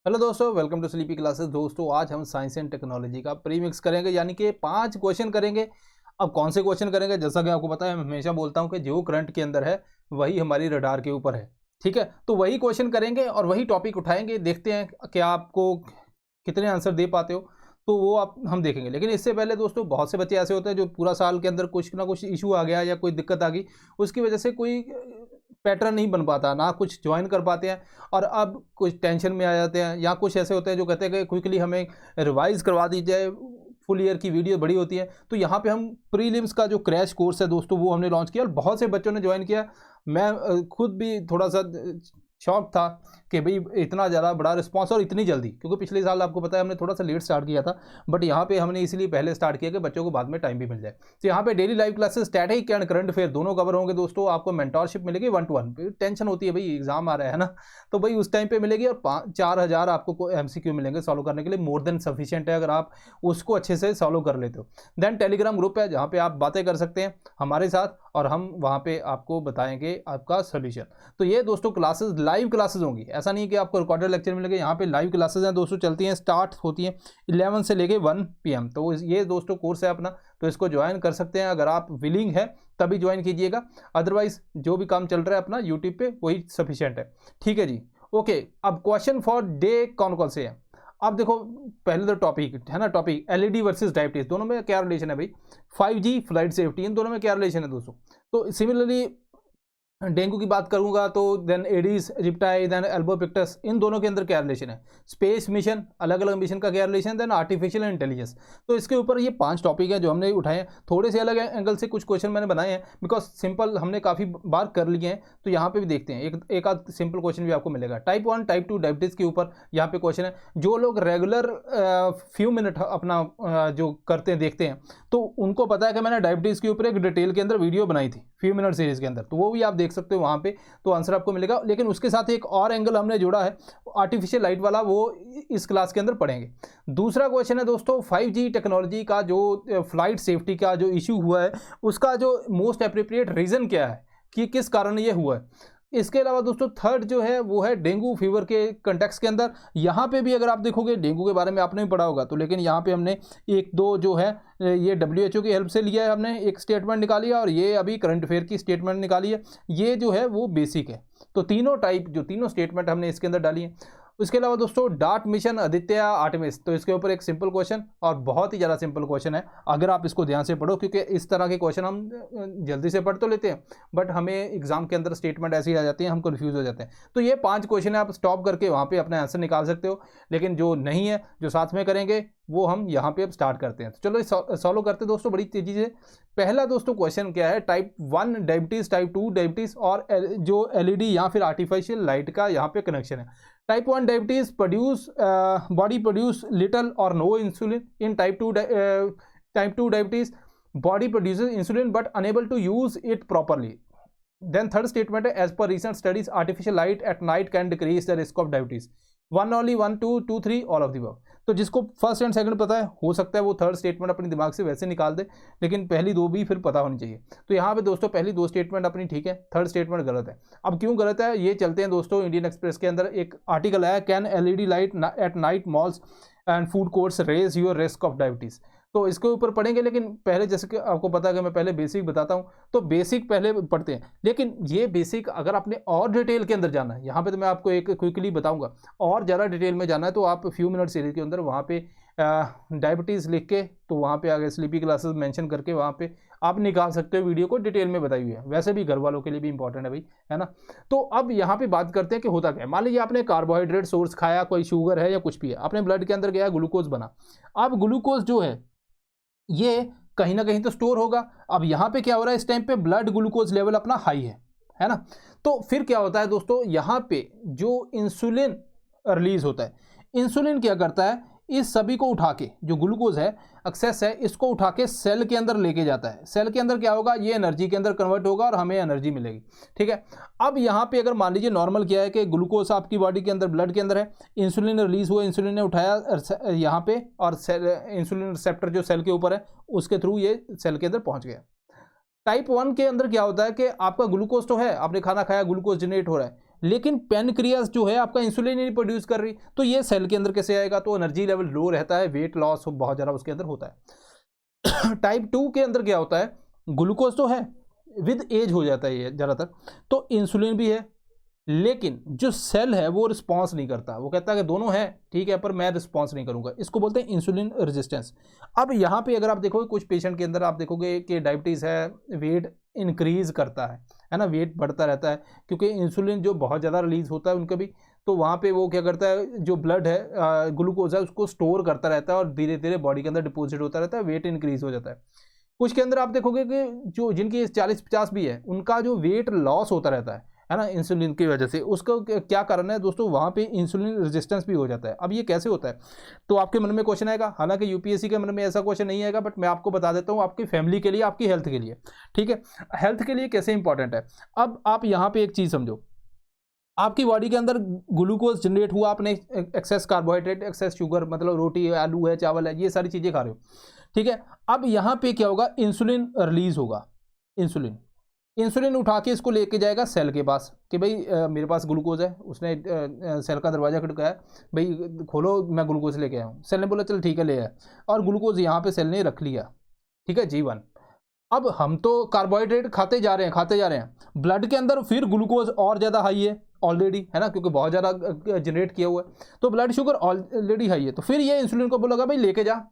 Hello दोस्तों, welcome to sleepy classes. दोस्तों आज हम साइंस एंड टेक्नोलॉजी का प्रीमिक्स करेंगे, यानी कि 5 क्वेश्चन करेंगे। अब कौन से क्वेश्चन करेंगे, जैसा कि आपको पता है, मैं हमेशा बोलता हूं कि जो करंट के अंदर है वही हमारी रडार के ऊपर है। ठीक है, तो वही क्वेश्चन करेंगे और वही टॉपिक उठाएंगे। देखते हैं कि आपको कितने आंसर दे पाते हो, तो वो आप हम देखेंगे। लेकिन इससे पहले दोस्तों, बहुत से बच्चे ऐसे होते हैं जो पूरा साल के अंदर कुछ ना कुछ इशू आ गया या कोई दिक्कत आ गई, उसकी वजह से कोई पैटर्न नहीं बन पाता, ना कुछ ज्वाइन कर पाते हैं और अब कुछ टेंशन में आ जाते हैं। या कुछ ऐसे होते हैं जो कहते हैं कि क्विकली हमें रिवाइज करवा दी जाए, फुल ईयर की वीडियो बड़ी होती है। तो यहाँ पे हम प्रीलिम्स का जो क्रैश कोर्स है दोस्तों, वो हमने लॉन्च किया और बहुत से बच्चों ने ज्वाइन किया। मैं खुद भी थोड़ा सा शौक था कि भाई इतना ज़्यादा बड़ा रिस्पांस और इतनी जल्दी, क्योंकि पिछले साल आपको पता है हमने थोड़ा सा लेट स्टार्ट किया था, बट यहाँ पे हमने इसलिए पहले स्टार्ट किया कि बच्चों को बाद में टाइम भी मिल जाए। तो यहाँ पे daily live classes, static and current affair दोनों कवर होंगे दोस्तों। आपको मेंटोरशिप मिलेगी 1-to-1। टेंशन होती है भाई, एग्जाम आ रहा है ना, तो भाई उस टाइम पे मिलेगी। और 4,000 आपको MCQ मिलेंगे सॉल्व करने के लिए, मोर देन सफिशिएंट है अगर आप उसको अच्छे से सॉल्व कर लेते हो। देन टेलीग्राम ग्रुप है जहाँ पे आप बातें कर सकते हैं हमारे साथ और हम वहाँ पे आपको बताएंगे आपका सोल्यूशन। तो ये दोस्तों क्लासेस, लाइव क्लासेस होंगी, ऐसा नहीं कि आपको रिकॉर्डेड लेक्चर मिलेंगे। यहाँ पे लाइव क्लासेस हैं दोस्तों, चलती हैं, स्टार्ट होती हैं 11 से लेके 1 PM। तो ये दोस्तों कोर्स है अपना, तो इसको ज्वाइन कर सकते हैं। अगर आप विलिंग है तभी ज्वाइन कीजिएगा, अदरवाइज जो भी काम चल रहा है अपना यूट्यूब पे वही सफिशियंट है। ठीक है जी, ओके। अब क्वेश्चन फॉर डे कौन कौन से हैं। अब देखो, पहले तो टॉपिक है ना, टॉपिक LED वर्सेस डायबिटीज, दोनों में क्या रिलेशन है भाई। 5G, फ्लाइट सेफ्टी, इन दोनों में क्या रिलेशन है दोस्तों। तो सिमिलरली डेंगू की बात करूंगा तो देन एडीज रिप्टाई, देन एल्बोपिक्टस, इन दोनों के अंदर क्या रिलेशन है। स्पेस मिशन, अलग अलग मिशन का क्या रिलेशन, देन आर्टिफिशियल इंटेलिजेंस। तो इसके ऊपर ये 5 टॉपिक है जो हमने उठाए हैं। थोड़े से अलग एंगल से कुछ क्वेश्चन मैंने बनाए हैं, बिकॉज सिंपल हमने काफ़ी बार कर लिए हैं, तो यहाँ पे भी देखते हैं, एक आध सिंपल क्वेश्चन भी आपको मिलेगा। टाइप 1 टाइप 2 डायबिटीज़ के ऊपर यहाँ पे क्वेश्चन है। जो लोग रेगुलर फ्यू मिनट अपना जो करते हैं, देखते हैं, तो उनको पता है कि मैंने डायबिटीज़ के ऊपर एक डिटेल के अंदर वीडियो बनाई थी फ्यू मिनट सीरीज़ के अंदर, तो वो भी आप देख सकते हो वहाँ पे, तो आंसर आपको मिलेगा। लेकिन उसके साथ एक और एंगल हमने जोड़ा है, आर्टिफिशियल लाइट वाला, वो इस क्लास के अंदर पढ़ेंगे। दूसरा क्वेश्चन है दोस्तों, 5G टेक्नोलॉजी का जो फ्लाइट सेफ्टी का जो इशू हुआ है, उसका जो मोस्ट एप्रोप्रिएट रीज़न क्या है कि किस कारण ये हुआ है। इसके अलावा दोस्तों थर्ड जो है वो है डेंगू फीवर के कंटेक्स्ट के अंदर। यहाँ पे भी अगर आप देखोगे, डेंगू के बारे में आपने भी पढ़ा होगा, तो लेकिन यहाँ पे हमने एक दो जो है ये WHO की हेल्प से लिया है, हमने एक स्टेटमेंट निकाली है और ये अभी करंट अफेयर की स्टेटमेंट निकाली है। ये जो है वो बेसिक है, तो तीनों टाइप, जो तीनों स्टेटमेंट हमने इसके अंदर डाली है। उसके अलावा दोस्तों डार्ट मिशन आदित्य आर्टेमिस, तो इसके ऊपर एक सिंपल क्वेश्चन, और बहुत ही ज़्यादा सिंपल क्वेश्चन है अगर आप इसको ध्यान से पढ़ो, क्योंकि इस तरह के क्वेश्चन हम जल्दी से पढ़ तो लेते हैं, बट हमें एग्जाम के अंदर स्टेटमेंट ऐसी आ जाती है, हम कंफ्यूज हो जाते हैं। तो ये 5 क्वेश्चन है, आप स्टॉप करके वहाँ पे अपना आंसर निकाल सकते हो। लेकिन जो नहीं है, जो साथ में करेंगे, वो हम यहाँ पे अब स्टार्ट करते हैं। तो चलो सॉल्व करते हैं दोस्तों बड़ी तेजी से। पहला दोस्तों क्वेश्चन क्या है, टाइप 1 डायबिटीज़, टाइप 2 डायबिटीज़ और जो LED या फिर आर्टिफिशियल लाइट का यहाँ पे कनेक्शन है। Type 1 diabetes produce body produce little और no insulin. In type 2 diabetes body produces insulin but unable to use it properly. Then third statement है, as per recent studies artificial light at night can decrease the risk of diabetes. 1 only, 1 2 2 3 all of the above. तो जिसको first and second पता है, हो सकता है वो third statement अपने दिमाग से वैसे निकाल दे, लेकिन पहली दो भी फिर पता होनी चाहिए। तो यहाँ पे दोस्तों पहली 2 स्टेटमेंट अपनी ठीक है, थर्ड स्टेटमेंट गलत है। अब क्यों गलत है ये चलते हैं दोस्तों। इंडियन एक्सप्रेस के अंदर एक आर्टिकल है, can LED light at night malls and food courts raise your risk of diabetes. तो इसके ऊपर पढ़ेंगे, लेकिन पहले जैसे कि आपको पता है कि मैं पहले बेसिक बताता हूं, तो बेसिक पहले पढ़ते हैं। लेकिन ये बेसिक अगर आपने और डिटेल के अंदर जाना है, यहाँ पे तो मैं आपको एक क्विकली बताऊंगा, और ज़्यादा डिटेल में जाना है तो आप फ्यू मिनट सीरीज के अंदर वहाँ पे डायबिटीज़ लिख के, तो वहाँ पे आगे स्लीपी क्लासेस मेंशन करके वहाँ पे आप निकाल सकते हो, वीडियो को डिटेल में बताई हुई है। वैसे भी घर वालों के लिए भी इंपॉर्टेंट है भाई, है ना। तो अब यहाँ पे बात करते हैं कि होता क्या है। मान लीजिए आपने कार्बोहाइड्रेट सोर्स खाया, कोई शुगर है या कुछ भी है, अपने ब्लड के अंदर गया, ग्लूकोज बना। अब ग्लूकोज जो है ये कहीं ना कहीं तो स्टोर होगा। अब यहाँ पे क्या हो रहा है, इस टाइम पे ब्लड ग्लूकोज लेवल अपना हाई है ना। तो फिर क्या होता है दोस्तों, यहाँ पे जो इंसुलिन रिलीज होता है, इंसुलिन क्या करता है, इस सभी को उठा के, जो ग्लूकोज है एक्सेस है, इसको उठा के सेल के अंदर लेके जाता है। सेल के अंदर क्या होगा, ये एनर्जी के अंदर कन्वर्ट होगा और हमें एनर्जी मिलेगी। ठीक है, अब यहाँ पे अगर मान लीजिए नॉर्मल क्या है कि ग्लूकोज आपकी बॉडी के अंदर, ब्लड के अंदर है, इंसुलिन रिलीज हुआ, इंसुलिन ने उठाया यहाँ पे, और इंसुलिन रिसेप्टर जो सेल के ऊपर है उसके थ्रू ये सेल के अंदर पहुँच गया। टाइप 1 के अंदर क्या होता है कि आपका ग्लूकोज तो है, आपने खाना खाया, ग्लूकोज जनरेट हो रहा है, लेकिन पैनक्रियास जो है आपका इंसुलिन नहीं प्रोड्यूस कर रही, तो ये सेल के अंदर कैसे आएगा? तो एनर्जी लेवल लो रहता है, वेट लॉस बहुत ज़्यादा उसके अंदर होता है। टाइप 2 के अंदर क्या होता है, ग्लूकोज तो है, विद एज हो जाता है ये ज़्यादातर, तो इंसुलिन भी है, लेकिन जो सेल है वो रिस्पॉन्स नहीं करता, वो कहता है कि दोनों है ठीक है पर मैं रिस्पॉन्स नहीं करूंगा, इसको बोलते हैं इंसुलिन रेजिस्टेंस। अब यहाँ पे अगर आप देखोगे कुछ पेशेंट के अंदर आप देखोगे कि डायबिटीज़ है, वेट इंक्रीज करता है ना, वेट बढ़ता रहता है, क्योंकि इंसुलिन जो बहुत ज़्यादा रिलीज होता है उनका भी, तो वहाँ पे वो क्या करता है, जो ब्लड है ग्लूकोज है उसको स्टोर करता रहता है और धीरे धीरे बॉडी के अंदर डिपोजिट होता रहता है, वेट इंक्रीज हो जाता है। कुछ के अंदर आप देखोगे कि जो जिनकी 40-50 भी है उनका जो वेट लॉस होता रहता है ना, इंसुलिन की वजह से। उसका क्या कारण है दोस्तों, वहाँ पे इंसुलिन रेजिस्टेंस भी हो जाता है। अब ये कैसे होता है, तो आपके मन में क्वेश्चन आएगा, हालांकि यूपीएससी के मन में ऐसा क्वेश्चन नहीं आएगा, बट मैं आपको बता देता हूँ आपकी फैमिली के लिए, आपकी हेल्थ के लिए, ठीक है, हेल्थ के लिए कैसे इंपॉर्टेंट है। अब आप यहाँ पे एक चीज़ समझो, आपकी बॉडी के अंदर ग्लूकोज जनरेट हुआ, आपने एक्सेस कार्बोहाइड्रेट, एक्सेस शुगर, मतलब रोटी है, आलू है, चावल है, ये सारी चीज़ें खा रहे हो, ठीक है। अब यहाँ पे क्या होगा, इंसुलिन रिलीज होगा, इंसुलिन उठा के इसको लेके जाएगा सेल के पास कि भाई मेरे पास ग्लूकोज है, उसने सेल का दरवाजा खटकाया, भाई खोलो मैं ग्लूकोज लेके आया हूँ, सेल ने बोला चल ठीक है ले आया, और ग्लूकोज यहाँ पे सेल ने रख लिया, ठीक है G1। अब हम तो कार्बोहाइड्रेट खाते जा रहे हैं, ब्लड के अंदर फिर ग्लूकोज और ज़्यादा हाई है ऑलरेडी, है ना, क्योंकि बहुत ज़्यादा जनरेट किया हुआ है, तो ब्लड शुगर ऑलरेडी हाई है, तो फिर ये इंसुलिन को बोलेगा भाई लेके जा,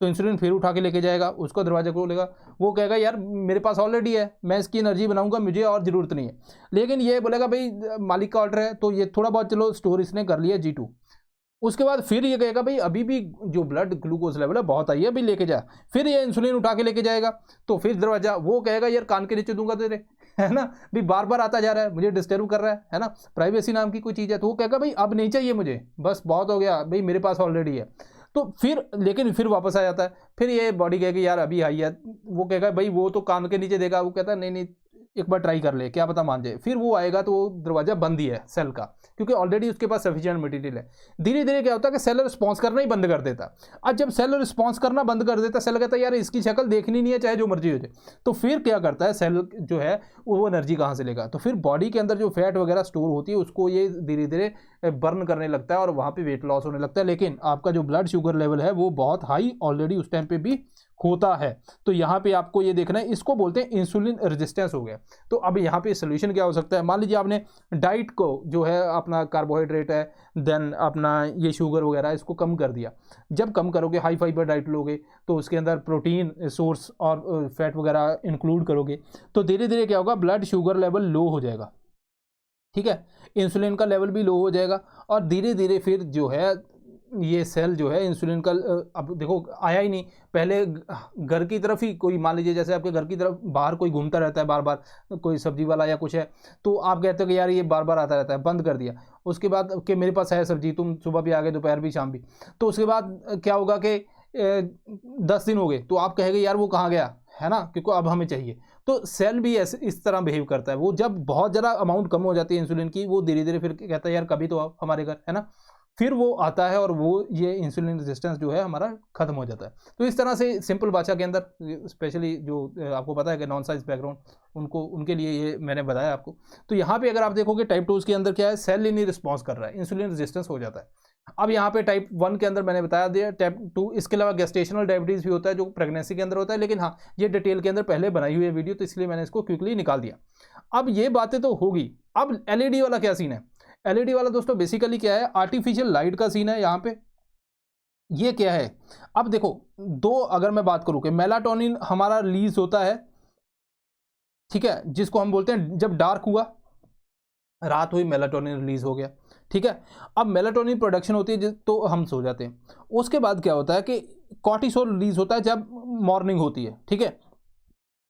तो इंसुलिन फिर उठा के लेके जाएगा, उसको दरवाजा खोलेगा, वो कहेगा यार मेरे पास ऑलरेडी है, मैं इसकी एनर्जी बनाऊंगा, मुझे और ज़रूरत नहीं है, लेकिन ये बोलेगा भाई मालिक का ऑर्डर है, तो ये थोड़ा बहुत चलो स्टोर इसने कर लिया G2। उसके बाद फिर ये कहेगा भाई अभी भी जो ब्लड ग्लूकोज लेवल है बहुत आई है, अभी लेके जा, फिर ये इंसुलिन उठा के लेके जाएगा, तो फिर दरवाजा वो कहेगा यार कान के नीचे दूंगा तेरे, है ना, भाई बार बार आता जा रहा है, मुझे डिस्टर्ब कर रहा है ना, प्राइवेसी नाम की कोई चीज़ है, तो वो कहेगा भाई अब नहीं चाहिए मुझे, बस बहुत हो गया भाई मेरे पास ऑलरेडी है, तो फिर लेकिन फिर वापस आ जाता है, फिर ये बॉडी कहेगी यार अभी आई है, वो कहेगा भाई वो तो कान के नीचे देगा, वो कहता है नहीं नहीं एक बार ट्राई कर ले, क्या पता मान जाए, फिर वो आएगा तो वो दरवाजा बंद ही है सेल का, क्योंकि ऑलरेडी उसके पास सफिशिएंट मटेरियल है। धीरे धीरे क्या होता है कि सेल रिस्पॉन्स करना ही बंद कर देता। अब जब सेल रिस्पॉन्स करना बंद कर देता, सेल कहता है यार इसकी शक्ल देखनी नहीं है चाहे जो मर्जी हो जाए, तो फिर क्या करता है सेल जो है वो एनर्जी कहाँ से लेगा, तो फिर बॉडी के अंदर जो फैट वगैरह स्टोर होती है उसको ये धीरे धीरे बर्न करने लगता है और वहाँ पे वेट लॉस होने लगता है, लेकिन आपका जो ब्लड शुगर लेवल है वो बहुत हाई ऑलरेडी उस टाइम पे भी होता है। तो यहाँ पे आपको ये देखना है, इसको बोलते हैं इंसुलिन रेजिस्टेंस हो गया। तो अब यहाँ पे सोल्यूशन क्या हो सकता है, मान लीजिए आपने डाइट को जो है अपना कार्बोहाइड्रेट है, देन अपना ये शुगर वगैरह इसको कम कर दिया, जब कम करोगे हाई फाइबर डाइट लोगे तो उसके अंदर प्रोटीन सोर्स और फैट वगैरह इंक्लूड करोगे, तो धीरे धीरे क्या होगा, ब्लड शुगर लेवल लो हो जाएगा, ठीक है, इंसुलिन का लेवल भी लो हो जाएगा, और धीरे धीरे फिर जो है ये सेल जो है इंसुलिन का अब देखो आया ही नहीं, पहले घर की तरफ ही कोई, मान लीजिए जैसे आपके घर की तरफ बाहर कोई घूमता रहता है बार बार, कोई सब्जी वाला या कुछ है, तो आप कहते हो कि यार ये बार बार आता रहता है, बंद कर दिया, उसके बाद कि मेरे पास है सब्जी, तुम सुबह भी आ गए दोपहर भी शाम भी, तो उसके बाद क्या होगा कि 10 दिन हो गए तो आप कहेंगे यार वो कहाँ गया, है ना, क्योंकि अब हमें चाहिए। तो सेल भी ऐसे इस तरह बिहेव करता है, वो जब बहुत ज़्यादा अमाउंट कम हो जाती है इंसुलिन की, वो धीरे धीरे फिर कहता है यार कभी तो आओ हमारे घर, है ना, फिर वो आता है और वो ये इंसुलिन रेजिस्टेंस जो है हमारा खत्म हो जाता है। तो इस तरह से सिंपल भाषा के अंदर, स्पेशली जो आपको पता है कि नॉन साइंस बैकग्राउंड उनके लिए ये मैंने बताया आपको। तो यहाँ पे अगर आप देखोगे टाइप 2 के अंदर क्या है, सेल ही नहीं रिस्पॉन्स कर रहा है, इंसुलिन रेजिस्टेंस हो जाता है। अब यहाँ पे टाइप 1 के अंदर मैंने बताया दिया, टाइप 2 इसके अलावा गेस्टेशनल डायबिटीज़ भी होता है जो प्रेगनेंसी के अंदर होता है, लेकिन हाँ ये डिटेल के अंदर पहले बनाई हुई है वीडियो, तो इसलिए मैंने इसको क्विकली निकाल दिया। अब ये बातें तो होगी, अब एलईडी वाला क्या सीन है, एलईडी वाला दोस्तों बेसिकली क्या है, आर्टिफिशियल लाइट का सीन है यहाँ पे। ये क्या है, अब देखो दो अगर मैं बात करूँ कि मेलाटोनिन हमारा रिलीज होता है, ठीक है, जिसको हम बोलते हैं जब डार्क हुआ, रात हुई मेलाटोनिन रिलीज हो गया, ठीक है। अब मेलाटोनिन प्रोडक्शन होती है तो हम सो जाते हैं, उसके बाद क्या होता है कि कॉर्टिसोल रिलीज होता है जब मॉर्निंग होती है, ठीक है,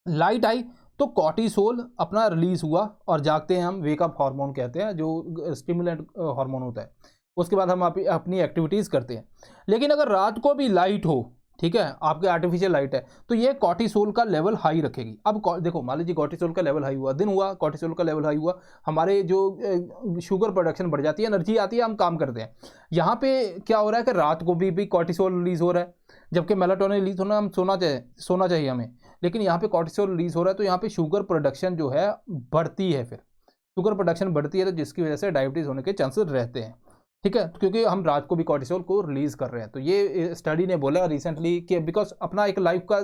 लाइट आई तो कॉर्टिसोल अपना रिलीज हुआ और जागते हैं हम, वेकअप हार्मोन कहते हैं जो स्टिमुलेंट हार्मोन होता है, उसके बाद हम अपनी एक्टिविटीज़ करते हैं। लेकिन अगर रात को भी लाइट हो, ठीक है, आपके आर्टिफिशियल लाइट है, तो ये कॉर्टिसोल का लेवल हाई रखेगी। अब देखो मान लीजिए कॉर्टिसोल का लेवल हाई हुआ, दिन हुआ कॉर्टिसोल का लेवल हाई हुआ, हमारे जो शुगर प्रोडक्शन बढ़ जाती है, एनर्जी आती है, हम काम करते हैं। यहाँ पे क्या हो रहा है कि रात को भी कॉर्टिसोल रिलीज हो रहा है, जबकि मेलाटोनिन रिलीज होना हम सोना चाहिए हमें, लेकिन यहाँ पे कॉर्टिसोल रिलीज हो रहा है, तो यहाँ पे शुगर प्रोडक्शन जो है बढ़ती है फिर, शुगर प्रोडक्शन बढ़ती है तो जिसकी वजह से डायबिटीज़ होने के चांसेस रहते हैं। ठीक है, क्योंकि हम रात को भी कॉर्टिसोल को रिलीज कर रहे हैं। तो ये स्टडी ने बोला रिसेंटली कि बिकॉज अपना एक लाइफ का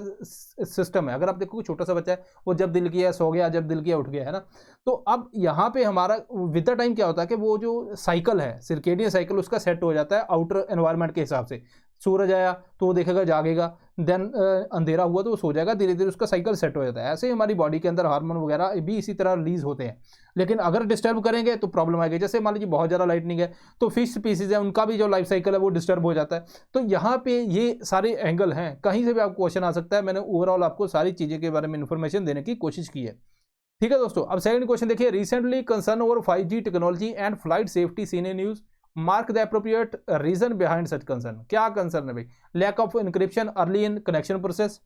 सिस्टम है। अगर आप देखो छोटा सा बच्चा है, वो जब दिल किया सो गया, जब दिल किया उठ गया, है ना। तो अब यहाँ पे हमारा विद द टाइम क्या होता है कि वो जो साइकिल है, सर्केडियन साइकिल, उसका सेट हो जाता है आउटर एनवायरनमेंट के हिसाब से। सूरज आया तो वो देखेगा, जागेगा, देन अंधेरा हुआ तो वो सो जाएगा, धीरे धीरे उसका साइकिल सेट हो जाता है। ऐसे ही हमारी बॉडी के अंदर हार्मोन वगैरह भी इसी तरह रिलीज होते हैं। लेकिन अगर डिस्टर्ब करेंगे तो प्रॉब्लम आएगी। जैसे मान लीजिए बहुत ज़्यादा लाइटनिंग है तो फिश स्पीसीज है, उनका भी जो लाइफ साइकिल है वो डिस्टर्ब हो जाता है। तो यहाँ पे ये सारे एंगल हैं, कहीं से भी आपको क्वेश्चन आ सकता है। मैंने ओवरऑल आपको सारी चीज़ें के बारे में इन्फॉर्मेशन देने की कोशिश की है। ठीक है दोस्तों, अब सेकंड क्वेश्चन देखिए, recently concern over 5G technology and flight safety seen in news, mark the appropriate reason behind such concern. क्या कंसर्न है भाई? Lack of encryption early in connection process.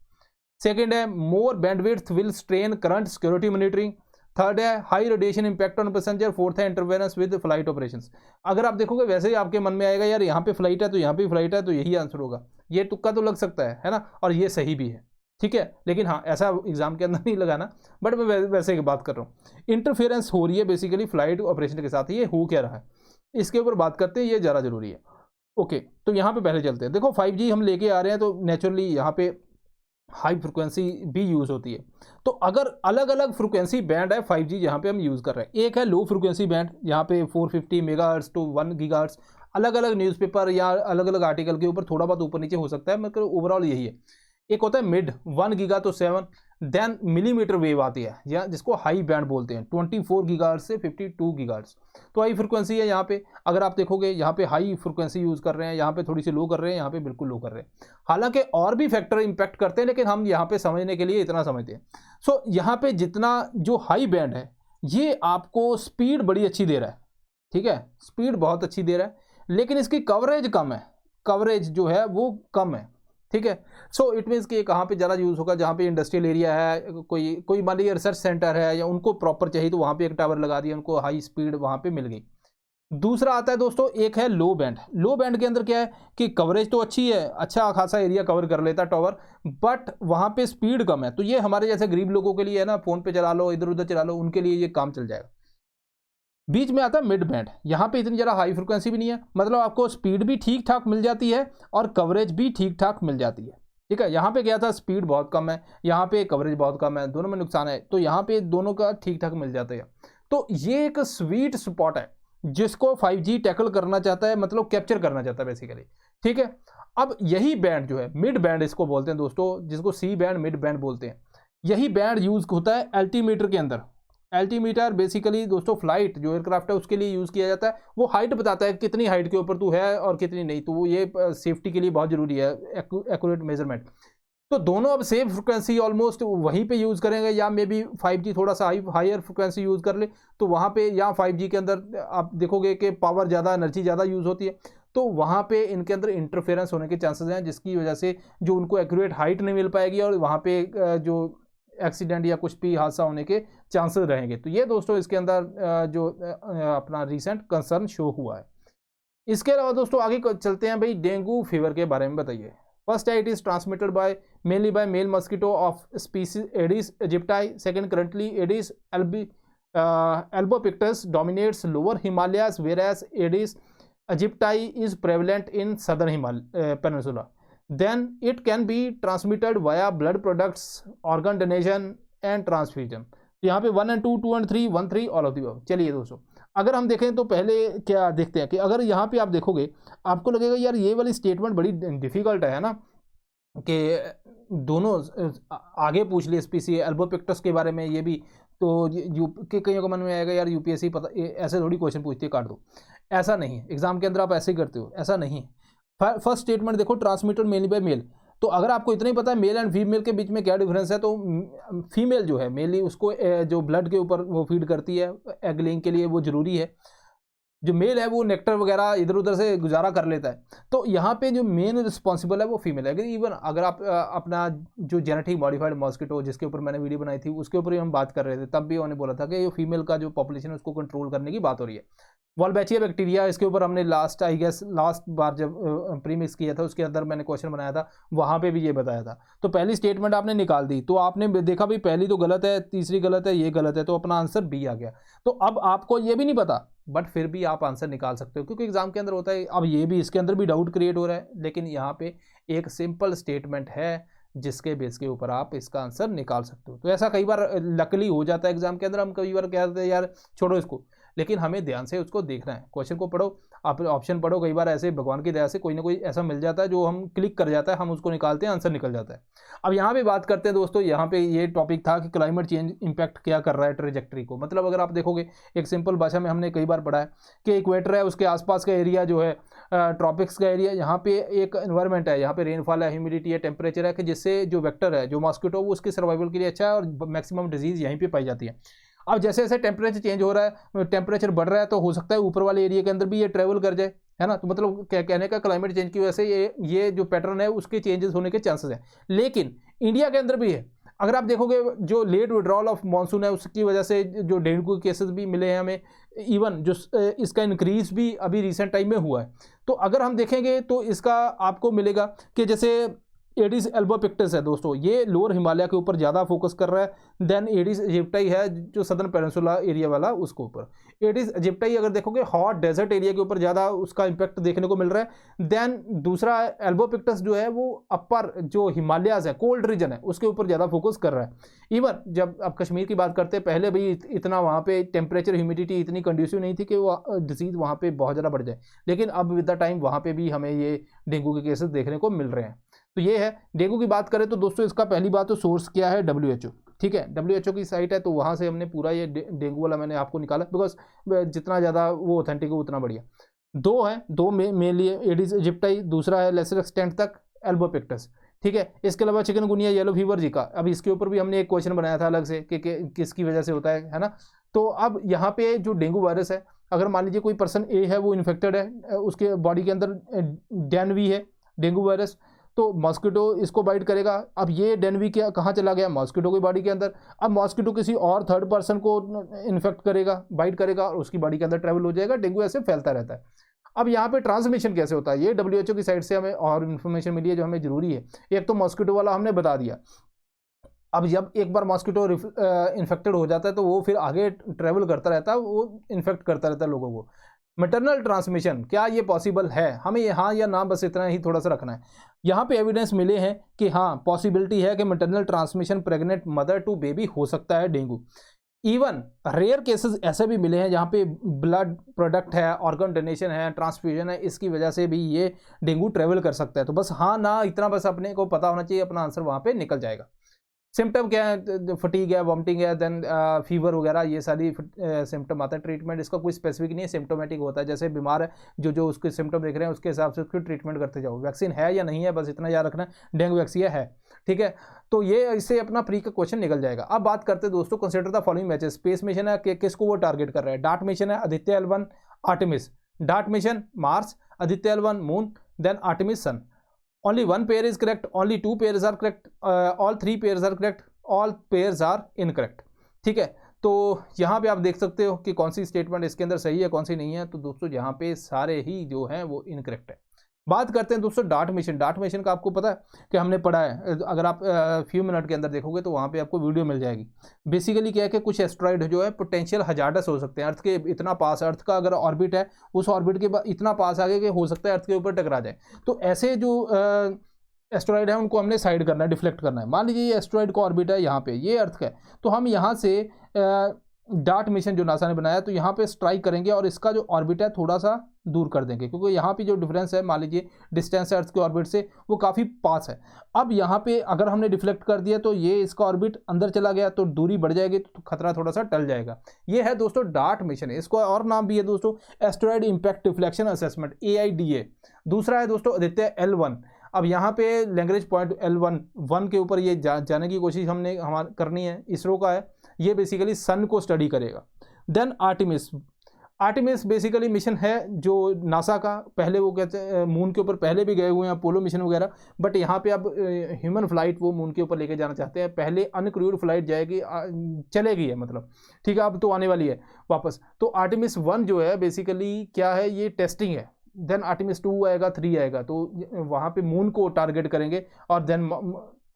Second है more bandwidth will strain current security monitoring. Third है high radiation impact on passenger. Fourth है interference with flight operations. अगर आप देखोगे वैसे ही आपके मन में आएगा यार यहाँ पे फ्लाइट है तो यहाँ पे फ्लाइट है, तो यही आंसर होगा। ये तुक्का तो लग सकता है ना, और ये सही भी है। ठीक है, लेकिन हाँ ऐसा एग्जाम के अंदर नहीं लगाना, बट मैं वैसे की बात कर रहा हूँ। इंटरफेरेंस हो रही है बेसिकली फ्लाइट ऑपरेशन के साथ, ये हो क्या रहा है इसके ऊपर बात करते हैं, ये ज़्यादा जरूरी है। ओके, तो यहाँ पे पहले चलते हैं। देखो 5G हम लेके आ रहे हैं तो नेचुरली यहाँ पे हाई फ्रिक्वेंसी भी यूज़ होती है। तो अगर अलग अलग फ्रिक्वेंसी बैंड है 5G जहाँ पे हम यूज़ कर रहे हैं, एक है लो फ्रिक्वेंसी बैंड, यहाँ पे 450 मेगाहर्ट्ज़ टू 1 गीगाहर्ट्ज़। अलग अलग न्यूज़पेपर या अलग अलग आर्टिकल के ऊपर थोड़ा बहुत ऊपर नीचे हो सकता है, मतलब ओवरऑल यही है। एक होता है मिड 1 गीगा तो 7, देन मिलीमीटर वेव आती है या जिसको हाई बैंड बोलते हैं 24 गीगाहर्ट्ज़ से 52 गीगाहर्ट्ज़। तो हाई फ्रिक्वेंसी है यहाँ पे। अगर आप देखोगे यहाँ पे हाई फ्रिक्वेंसी यूज़ कर रहे हैं, यहाँ पे थोड़ी सी लो कर रहे हैं, यहाँ पे बिल्कुल लो कर रहे हैं। हालांकि और भी फैक्टर इंपैक्ट करते हैं, लेकिन हम यहाँ पे समझने के लिए इतना समझते हैं। सो यहाँ पे जितना जो हाई बैंड है ये आपको स्पीड बड़ी अच्छी दे रहा है। ठीक है, स्पीड बहुत अच्छी दे रहा है, लेकिन इसकी कवरेज कम है। कवरेज जो है वो कम है। ठीक है, सो इट मीन्स कि कहाँ पे ज़्यादा यूज़ होगा, जहाँ पे इंडस्ट्रियल एरिया है, कोई मान लीजिए रिसर्च सेंटर है, या उनको प्रॉपर चाहिए तो वहाँ पे एक टावर लगा दिया, उनको हाई स्पीड वहाँ पे मिल गई। दूसरा आता है दोस्तों, एक है लो बैंड। लो बैंड के अंदर क्या है कि कवरेज तो अच्छी है, अच्छा खासा एरिया कवर कर लेता है टावर, बट वहाँ पे स्पीड कम है। तो ये हमारे जैसे गरीब लोगों के लिए है ना, फ़ोन पे चला लो, इधर उधर चला लो, उनके लिए ये काम चल जाएगा। बीच में आता है मिड बैंड, यहाँ पे इतनी ज़्यादा हाई फ्रिक्वेंसी भी नहीं है, मतलब आपको स्पीड भी ठीक ठाक मिल जाती है और कवरेज भी ठीक ठाक मिल जाती है। ठीक है, यहाँ पे क्या था, स्पीड बहुत कम है, यहाँ पे कवरेज बहुत कम है, दोनों में नुकसान है। तो यहाँ पे दोनों का ठीक ठाक मिल जाता है। तो ये एक स्वीट स्पॉट है जिसको 5G टैकल करना चाहता है, मतलब कैप्चर करना चाहता है बेसिकली। ठीक है, अब यही बैंड जो है मिड बैंड इसको बोलते हैं दोस्तों, जिसको सी बैंड मिड बैंड बोलते हैं। यही बैंड यूज होता है एल्टीमीटर के अंदर। एल्टीमीटर बेसिकली दोस्तों फ्लाइट जो एयरक्राफ्ट है उसके लिए यूज़ किया जाता है। वो हाइट बताता है कितनी हाइट के ऊपर तू है और कितनी नहीं, तो वो ये सेफ्टी के लिए बहुत ज़रूरी है, एक्यूरेट मेजरमेंट। तो दोनों अब सेम फ्रिक्वेंसी ऑलमोस्ट वहीं पे यूज़ करेंगे, या मे बी 5G थोड़ा सा हायर फ्रिक्वेंसी यूज़ कर ले तो वहाँ पे, या 5G के अंदर आप देखोगे कि पावर ज़्यादा, एनर्जी ज़्यादा यूज़ होती है, तो वहाँ पे इनके अंदर इंटरफेरेंस होने के चांसेस हैं, जिसकी वजह से जो उनको एक्यूरेट हाइट नहीं मिल पाएगी और वहाँ पे जो एक्सीडेंट या कुछ भी हादसा होने के चांसेस रहेंगे। तो ये दोस्तों इसके अंदर जो अपना रिसेंट कंसर्न शो हुआ है। इसके अलावा दोस्तों आगे चलते हैं भाई, डेंगू फीवर के बारे में बताइए। फर्स्ट है, it is transmitted by mainly by male mosquito of species Aedes aegypti. Second, currently Aedes albopictus dominates lower Himalayas, whereas Aedes aegypti is prevalent in southern Himalaya peninsula. Then it can be transmitted via blood products, organ donation and transfusion। यहाँ पे 1 and 2, 2 and 3, 1, 3 all of the above। चलिए दोस्तों, अगर हम देखें तो पहले क्या देखते हैं कि अगर यहाँ पे आप देखोगे आपको लगेगा यार ये वाली स्टेटमेंट बड़ी डिफिकल्ट है ना, कि दोनों आगे पूछ लिए स्पीसी एल्बोपिक्टस के बारे में, ये भी तो के कईयों को मन में आएगा यार यूपीएससी पता ऐसे थोड़ी क्वेश्चन पूछती है, काट दो। ऐसा नहीं है, एग्जाम के अंदर आप ऐसे ही करते हो, ऐसा नहीं। फर्स्ट स्टेटमेंट देखो, ट्रांसमिटेड मेनली बाय मेल। तो अगर आपको इतना ही पता है मेल एंड फीमेल के बीच में क्या डिफरेंस है, तो फीमेल जो है मेनली उसको जो ब्लड के ऊपर वो फीड करती है, एग लेइंग के लिए वो जरूरी है। जो मेल है वो नेक्टर वगैरह इधर उधर से गुजारा कर लेता है। तो यहाँ पे जो मेन रिस्पॉन्सिबल है वो फीमेल है। इवन अगर आप अपना जो जेनेटिक मॉडिफाइड मॉस्किटो जिसके ऊपर मैंने वीडियो बनाई थी उसके ऊपर ही हम बात कर रहे थे, तब भी उन्होंने बोला था कि ये फीमेल का जो पॉपुलेशन है उसको कंट्रोल करने की बात हो रही है। वॉल्बैचिया बैक्टीरिया, इसके ऊपर हमने लास्ट बार जब प्रीमिक्स किया था उसके अंदर मैंने क्वेश्चन बनाया था, वहाँ पे भी ये बताया था। तो पहली स्टेटमेंट आपने निकाल दी, तो आपने देखा भाई पहली तो गलत है, तीसरी गलत है, ये गलत है, तो अपना आंसर बी आ गया। तो अब आपको ये भी नहीं पता बट फिर भी आप आंसर निकाल सकते हो, क्योंकि एग्जाम के अंदर होता है। अब ये भी इसके अंदर भी डाउट क्रिएट हो रहा है, लेकिन यहाँ पे एक सिंपल स्टेटमेंट है जिसके बेस के ऊपर आप इसका आंसर निकाल सकते हो। तो ऐसा कई बार लकली हो जाता है एग्जाम के अंदर, हम कई बार कहते हैं यार छोड़ो इसको, लेकिन हमें ध्यान से उसको देखना है, क्वेश्चन को पढ़ो, आप ऑप्शन पढ़ो। कई बार ऐसे भगवान की दया से कोई ना कोई ऐसा मिल जाता है जो हम क्लिक कर जाता है, हम उसको निकालते हैं, आंसर निकल जाता है। अब यहाँ पे बात करते हैं दोस्तों, यहाँ पे ये टॉपिक था कि क्लाइमेट चेंज इंपैक्ट क्या कर रहा है ट्रेजेक्ट्री को। मतलब अगर आप देखोगे एक सिंपल भाषा में हमने कई बार पढ़ा है कि इक्वेटर है, उसके आसपास का एरिया जो है ट्रॉपिक्स का एरिया, यहाँ पे एक एनवायरमेंट है, यहाँ पे रेनफॉल है, ह्यूमिडिटी है, टेम्परेचर है, कि जिससे जो वेक्टर है, जो मॉस्किटो, वो उसके सर्वाइवल के लिए अच्छा है और मैक्सिमम डिजीज यहीं पे पाई जाती है। अब जैसे जैसे टेम्परेचर चेंज हो रहा है, टेम्परेचर बढ़ रहा है, तो हो सकता है ऊपर वाले एरिया के अंदर भी ये ट्रेवल कर जाए, है ना। तो मतलब कहने का क्लाइमेट चेंज की वजह से ये जो पैटर्न है उसके चेंजेस होने के चांसेस हैं। लेकिन इंडिया के अंदर भी है। अगर आप देखोगे जो लेट विड्रॉल ऑफ मानसून है उसकी वजह से जो डेंगू के केसेस भी मिले हैं हमें, इवन जो इसका इंक्रीज भी अभी रिसेंट टाइम में हुआ है। तो अगर हम देखेंगे तो इसका आपको मिलेगा कि जैसे एडिस एल्बोपिक्टस है दोस्तों, ये लोअर हिमालय के ऊपर ज़्यादा फोकस कर रहा है। देन एडिस इजिप्टाई है जो सदर्न पेनिनसुला एरिया वाला, उसके ऊपर। एडिस इजिप्टाई अगर देखोगे हॉट डेजर्ट एरिया के ऊपर ज़्यादा उसका इम्पैक्ट देखने को मिल रहा है। देन दूसरा एल्बोपिक्टस जो है वो अपर जो हिमालयाज है, कोल्ड रीजन है, उसके ऊपर ज़्यादा फोकस कर रहा है। इवन जब आप कश्मीर की बात करते हैं, पहले भी इतना वहाँ पे टेम्परेचर ह्यूमिडिटी इतनी कंड्यूसिव नहीं थी कि वो डिजीज़ वहाँ पे बहुत ज़्यादा बढ़ जाए, लेकिन अब विद द टाइम वहाँ पे भी हमें ये डेंगू के केसेस देखने को मिल रहे हैं। तो ये है डेंगू की बात करें तो दोस्तों इसका पहली बात तो सोर्स क्या है, WHO। ठीक है, WHO की साइट है, तो वहाँ से हमने पूरा ये डेंगू वाला मैंने आपको निकाला, बिकॉज जितना ज़्यादा वो ऑथेंटिक है उतना बढ़िया। दो है, दो में लिए एडिस इजिप्टाई, दूसरा है लेसर एक्सटेंट तक एल्बोपिक्टस। ठीक है, इसके अलावा चिकनगुनिया, येलो फीवर, जीका, अब इसके ऊपर भी हमने एक क्वेश्चन बनाया था अलग से कि किसकी वजह से होता है ना। तो अब यहाँ पे जो डेंगू वायरस है, अगर मान लीजिए कोई पर्सन ए है वो इन्फेक्टेड है, उसके बॉडी के अंदर डेनवी है डेंगू वायरस, तो मॉस्किटो इसको बाइट करेगा। अब ये डेनवी क्या कहाँ चला गया, मॉस्किटो की बॉडी के अंदर। अब मॉस्किटो किसी और थर्ड पर्सन को इन्फेक्ट करेगा, बाइट करेगा, और उसकी बॉडी के अंदर ट्रेवल हो जाएगा, डेंगू ऐसे फैलता रहता है। अब यहाँ पे ट्रांसमिशन कैसे होता है, ये WHO की साइड से हमें और इन्फॉर्मेशन मिली है जो हमें जरूरी है। एक तो मॉस्किटो वाला हमने बता दिया। अब जब एक बार मॉस्किटो इन्फेक्टेड हो जाता है तो वो फिर आगे ट्रेवल करता रहता है, वो इन्फेक्ट करता रहता है लोगों को। मैटरनल ट्रांसमिशन, क्या ये पॉसिबल है, हमें हाँ या ना बस इतना ही थोड़ा सा रखना है। यहाँ पे एविडेंस मिले हैं कि हाँ पॉसिबिलिटी है कि maternal transmission pregnant mother to baby हो सकता है डेंगू। इवन रेयर केसेस ऐसे भी मिले हैं जहाँ पे ब्लड प्रोडक्ट है, ऑर्गन डोनेशन है, ट्रांसफ्यूजन है, इसकी वजह से भी ये डेंगू ट्रेवल कर सकता है। तो बस हाँ ना इतना बस अपने को पता होना चाहिए, अपना आंसर वहाँ पे निकल जाएगा। सिम्टम क्या है, फटीग है, वॉमिटिंग है, देन फीवर वगैरह, ये सारी सिम्टम आता है। ट्रीटमेंट इसका कोई स्पेसिफिक नहीं है, सिम्टोमेटिक होता है। जैसे बीमार है जो उसके सिम्टम देख रहे हैं उसके हिसाब से उसकी ट्रीटमेंट करते जाओ। वैक्सीन है या नहीं है बस इतना याद रखना है, डेंगू वैक्सीन है। ठीक है, तो ये इससे अपना प्री का क्वेश्चन निकल जाएगा। अब बात करते हैं दोस्तों, consider the following matches. Space mission है कि किसको वो टारगेट कर रहा है। डार्ट मिशन है, Aditya L1 Artemis. DART mission Mars, Aditya L1 moon, then Artemis sun. Only one pair is correct, only two pairs are correct, all three pairs are correct, all pairs are incorrect। ठीक है, तो यहाँ पे आप देख सकते हो कि कौन सी स्टेटमेंट इसके अंदर सही है कौन सी नहीं है। तो दोस्तों यहाँ पे सारे ही जो हैं वो इनकरेक्ट है। बात करते हैं दोस्तों डार्ट मिशन। डार्ट मिशन का आपको पता है कि हमने पढ़ा है, अगर आप फ्यू मिनट के अंदर देखोगे तो वहाँ पे आपको वीडियो मिल जाएगी। बेसिकली क्या है कि कुछ एस्ट्रॉइड जो है पोटेंशियल हजार्डस हो सकते हैं, अर्थ के इतना पास, अर्थ का अगर ऑर्बिट है उस ऑर्बिट के बाद इतना पास आगे कि हो सकता है अर्थ के ऊपर टकरा जाए। तो ऐसे जो एस्ट्रॉइड है उनको हमने साइड करना है, डिफ्लेक्ट करना है। मान लीजिए ये एस्ट्रॉइड का ऑर्बिट है यहाँ पे, ये अर्थ का है, तो हम यहाँ से डार्ट मिशन जो नासा ने बनाया तो यहाँ पे स्ट्राइक करेंगे और इसका जो ऑर्बिट है थोड़ा सा दूर कर देंगे, क्योंकि यहाँ पे जो डिफरेंस है, मान लीजिए डिस्टेंस है अर्थ के ऑर्बिट से, वो काफ़ी पास है। अब यहाँ पे अगर हमने डिफ्लेक्ट कर दिया तो ये इसका ऑर्बिट अंदर चला गया तो दूरी बढ़ जाएगी, तो खतरा थोड़ा सा टल जाएगा। ये है दोस्तों डार्ट मिशन। इसको और नाम भी है दोस्तों asteroid impact deflection assessment, AIDA। दूसरा है दोस्तों आदित्य L1। अब यहाँ पे लैंग्वेज पॉइंट L1 के ऊपर ये जाने की कोशिश हमने करनी है, इसरो का है, ये बेसिकली सन को स्टडी करेगा। Then Artemis. Artemis basically mission है जो नासा का, पहले वो कहते हैं मून के ऊपर पहले भी गए हुए हैं अपोलो मिशन वगैरह, बट यहाँ पे अब ह्यूमन फ्लाइट वो मून के ऊपर लेके जाना चाहते हैं। पहले अनक्रूड फ्लाइट जाएगी, चलेगी है मतलब, ठीक है, अब तो आने वाली है वापस। तो आर्टेमिस 1 जो है बेसिकली क्या है, ये टेस्टिंग है। देन आर्टेमिस 2 आएगा, 3 आएगा, तो वहाँ पे मून को टारगेट करेंगे। और देन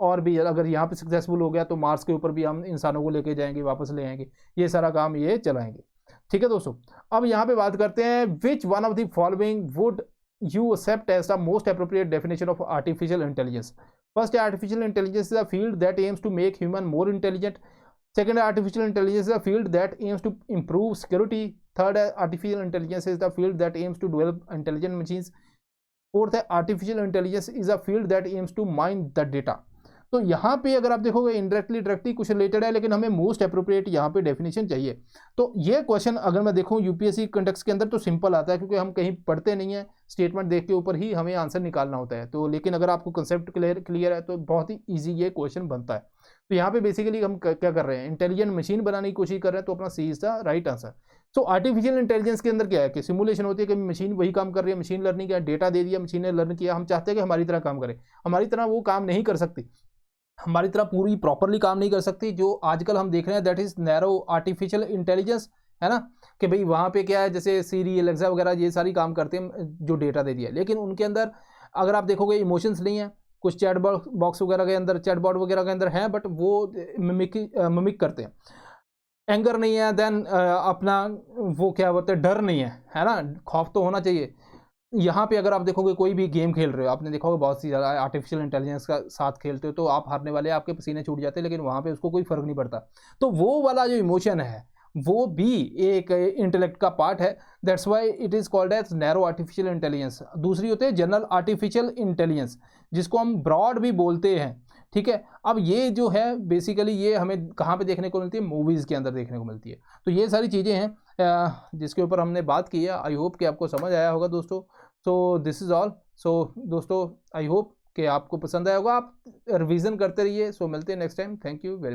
और भी अगर यहाँ पे सक्सेसफुल हो गया तो मार्स के ऊपर भी हम इंसानों को लेके जाएंगे, वापस ले आएंगे, ये सारा काम ये चलाएंगे। ठीक है दोस्तों, अब यहाँ पे बात करते हैं, which one of the following would you accept as the most appropriate definition of artificial intelligence. First, artificial intelligence is a field that aims to make human more intelligent. Second, artificial intelligence is a field that aims to improve security. Third, artificial intelligence is the field that aims to develop intelligent machines. Fourth, artificial intelligence is a field that aims to mine the data. तो यहाँ पे अगर आप देखोगे indirectly directly कुछ related है, लेकिन हमें मोस्ट अप्रोप्रिएट यहाँ पे डेफिनेशन चाहिए। तो ये क्वेश्चन अगर मैं देखूँ यूपीएससी कंटेक्स्ट के अंदर तो सिंपल आता है, क्योंकि हम कहीं पढ़ते नहीं है, स्टेटमेंट देख के ऊपर ही हमें आंसर निकालना होता है। तो लेकिन अगर आपको कंसेप्ट क्लियर है तो बहुत ही ईजी ये क्वेश्चन बनता है। तो यहाँ पे बेसिकली हम क्या कर रहे हैं, इंटेलिजेंट मशीन बनाने की कोशिश कर रहे हैं, तो अपना C is the right answer. So artificial intelligence के अंदर क्या है कि सिमुलेशन होती है कि मशीन वही काम कर रही है, मशीन लर्निंग का डेटा दे दिया, मशीन ने लर्न किया, हम चाहते हैं कि हमारी तरह काम करे। हमारी तरह वो काम नहीं कर सकती, हमारी तरह पूरी प्रॉपरली काम नहीं कर सकती। जो आजकल हम देख रहे हैं that is narrow artificial intelligence, है ना, कि भाई वहाँ पे क्या है, जैसे सीरी एलेक्सा वगैरह ये सारी काम करते हैं जो डेटा दे दिया, लेकिन उनके अंदर अगर आप देखोगे इमोशंस नहीं है। कुछ चैट बॉक्स वगैरह के अंदर, चैट बॉट वगैरह के अंदर हैं, बट वो मिमिक करते हैं। एंगर नहीं है, देन अपना वो क्या बोलते हैं, डर नहीं है ना, खौफ तो होना चाहिए। यहाँ पे अगर आप देखोगे कोई भी गेम खेल रहे हो, आपने देखा होगा बहुत सी ज़्यादा आर्टिफिशियल इंटेलिजेंस का साथ खेलते हो तो आप हारने वाले, आपके पसीने छूट जाते हैं, लेकिन वहाँ पे उसको कोई फर्क नहीं पड़ता। तो वो वाला जो इमोशन है वो भी एक इंटेलेक्ट का पार्ट है, that's why it is called as narrow artificial intelligence. दूसरी होती है जनरल आर्टिफिशियल इंटेलिजेंस, जिसको हम ब्रॉड भी बोलते हैं। ठीक है, अब ये जो है बेसिकली ये हमें कहाँ पे देखने को मिलती है, मूवीज़ के अंदर देखने को मिलती है। तो ये सारी चीज़ें हैं जिसके ऊपर हमने बात की है। आई होप कि आपको समझ आया होगा दोस्तों। So this is all. So दोस्तों आई होप कि आपको पसंद आया होगा, आप रिवीजन करते रहिए। सो मिलते हैं next time. Thank you very much.